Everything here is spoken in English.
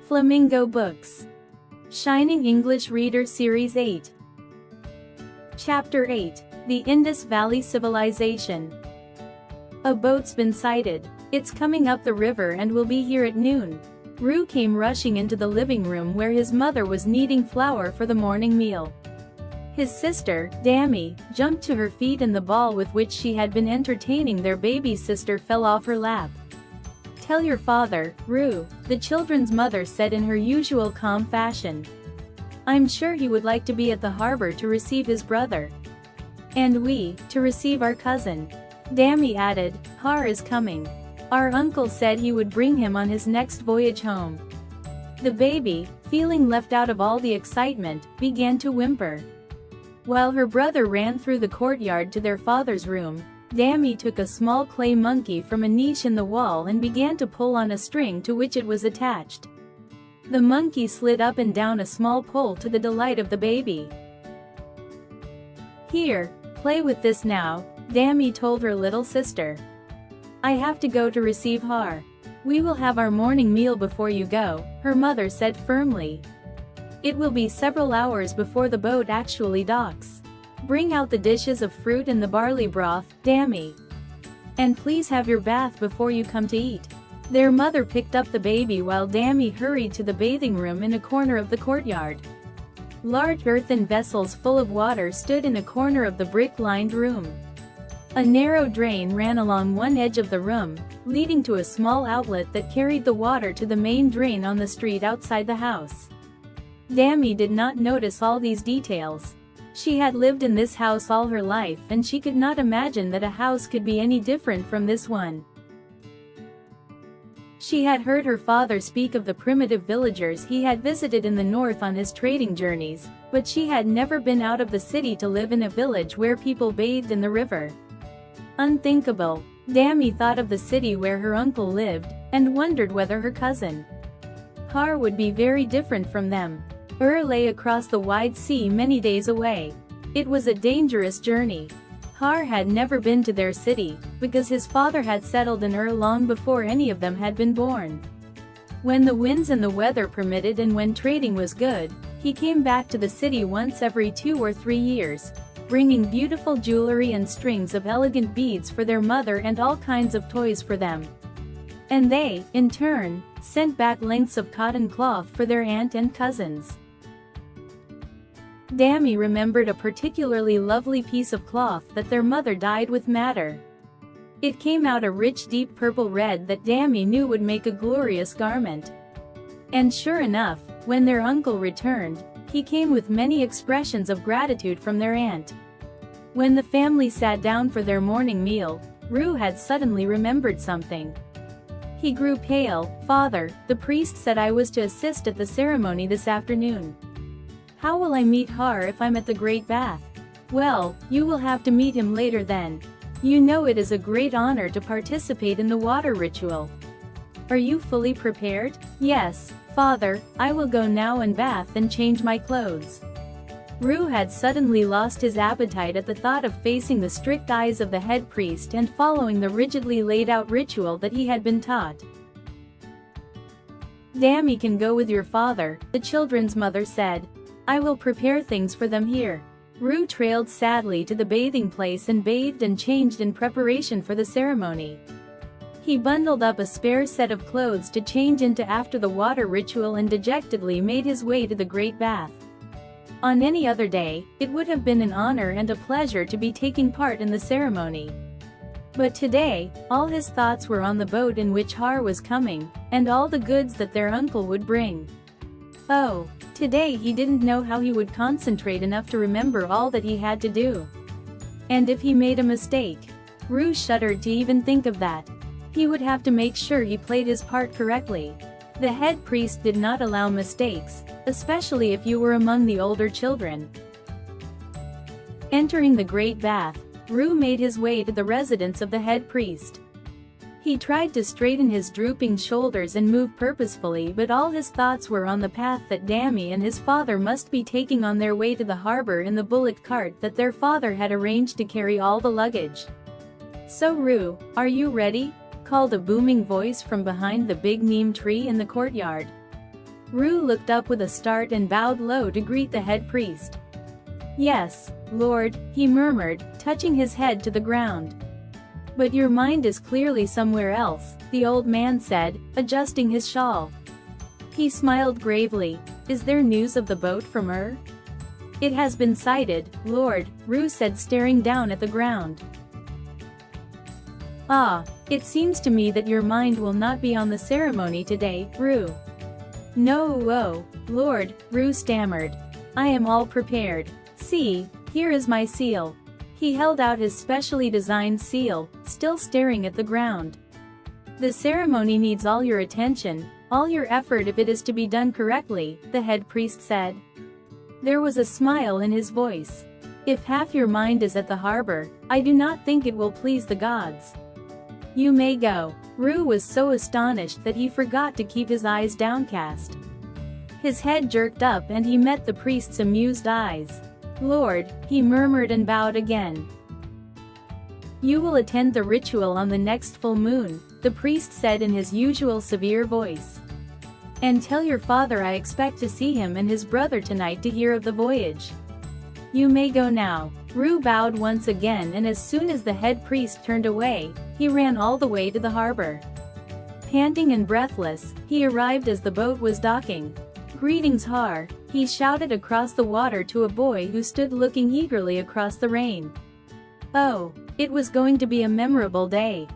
Flamingo Books. Shining English Reader Series 8. Chapter 8. The Indus Valley Civilization. A boat's been sighted. It's coming up the river and will be here at noon. Roo came rushing into the living room where his mother was kneading flour for the morning meal. His sister, Dami, jumped to her feet and the ball with which she had been entertaining their baby sister fell off her lap. "Tell your father, Roo," the children's mother said in her usual calm fashion. "I'm sure he would like to be at the harbor to receive his brother. And we, to receive our cousin." Dami added, "Har is coming. Our uncle said he would bring him on his next voyage home." The baby, feeling left out of all the excitement, began to whimper. While her brother ran through the courtyard to their father's room, Dami took a small clay monkey from a niche in the wall and began to pull on a string to which it was attached. The monkey slid up and down a small pole to the delight of the baby. "Here, play with this now," Dami told her little sister. "I have to go to receive Har. We will have our morning meal before you go," her mother said firmly. "It will be several hours before the boat actually docks. Bring out the dishes of fruit and the barley broth, Dami. And please have your bath before you come to eat." Their mother picked up the baby while Dami hurried to the bathing room in a corner of the courtyard. Large earthen vessels full of water stood in a corner of the brick-lined room. A narrow drain ran along one edge of the room, leading to a small outlet that carried the water to the main drain on the street outside the house. Dami did not notice all these details. She had lived in this house all her life and she could not imagine that a house could be any different from this one. She had heard her father speak of the primitive villagers he had visited in the north on his trading journeys, but she had never been out of the city to live in a village where people bathed in the river. Unthinkable. Dami thought of the city where her uncle lived, and wondered whether her cousin Har would be very different from them. Lay across the wide sea many days away. It was a dangerous journey. Har had never been to their city, because his father had settled in long before any of them had been born. When the winds and the weather permitted and when trading was good, he came back to the city once every 2 or 3 years, bringing beautiful jewelry and strings of elegant beads for their mother and all kinds of toys for them. And they, in turn, sent back lengths of cotton cloth for their aunt and cousins. Dami remembered a particularly lovely piece of cloth that their mother dyed with madder. It came out a rich deep purple red that Dami knew would make a glorious garment. And sure enough, when their uncle returned, he came with many expressions of gratitude from their aunt. When the family sat down for their morning meal, Roo had suddenly remembered something. He grew pale. "Father, the priest said I was to assist at the ceremony this afternoon. How will I meet Har if I'm at the Great Bath?" "Well, you will have to meet him later then. You know it is a great honor to participate in the water ritual. Are you fully prepared?" "Yes, Father, I will go now and bath and change my clothes." Roo had suddenly lost his appetite at the thought of facing the strict eyes of the head priest and following the rigidly laid-out ritual that he had been taught. "Dami can go with your father," the children's mother said. "I will prepare things for them here." Roo trailed sadly to the bathing place and bathed and changed in preparation for the ceremony. He bundled up a spare set of clothes to change into after the water ritual and dejectedly made his way to the Great Bath. On any other day, it would have been an honor and a pleasure to be taking part in the ceremony. But today, all his thoughts were on the boat in which Har was coming, and all the goods that their uncle would bring. Oh, today he didn't know how he would concentrate enough to remember all that he had to do. And if he made a mistake? Roo shuddered to even think of that. He would have to make sure he played his part correctly. The head priest did not allow mistakes, especially if you were among the older children. Entering the Great Bath, Roo made his way to the residence of the head priest. He tried to straighten his drooping shoulders and move purposefully, but all his thoughts were on the path that Dami and his father must be taking on their way to the harbor in the bullock cart that their father had arranged to carry all the luggage. "So Roo, are you ready?" called a booming voice from behind the big neem tree in the courtyard. Ru looked up with a start and bowed low to greet the head priest. "Yes, Lord," he murmured, touching his head to the ground. "But your mind is clearly somewhere else," the old man said, adjusting his shawl. He smiled gravely. "Is there news of the boat from Ur?" "It has been sighted, Lord," Ru said, staring down at the ground. "Ah, it seems to me that your mind will not be on the ceremony today, Ru." "No, Lord," Ru stammered. "I am all prepared. See, here is my seal." He held out his specially designed seal, still staring at the ground. "The ceremony needs all your attention, all your effort if it is to be done correctly," the head priest said. There was a smile in his voice. "If half your mind is at the harbor, I do not think it will please the gods. You may go." Ru was so astonished that he forgot to keep his eyes downcast. His head jerked up and he met the priest's amused eyes. "Lord," he murmured and bowed again. "You will attend the ritual on the next full moon," the priest said in his usual severe voice. "And tell your father I expect to see him and his brother tonight to hear of the voyage. You may go now." Ru bowed once again, and as soon as the head priest turned away, he ran all the way to the harbor. Panting and breathless, he arrived as the boat was docking. "Greetings, Har," he shouted across the water to a boy who stood looking eagerly across the rain. Oh, it was going to be a memorable day.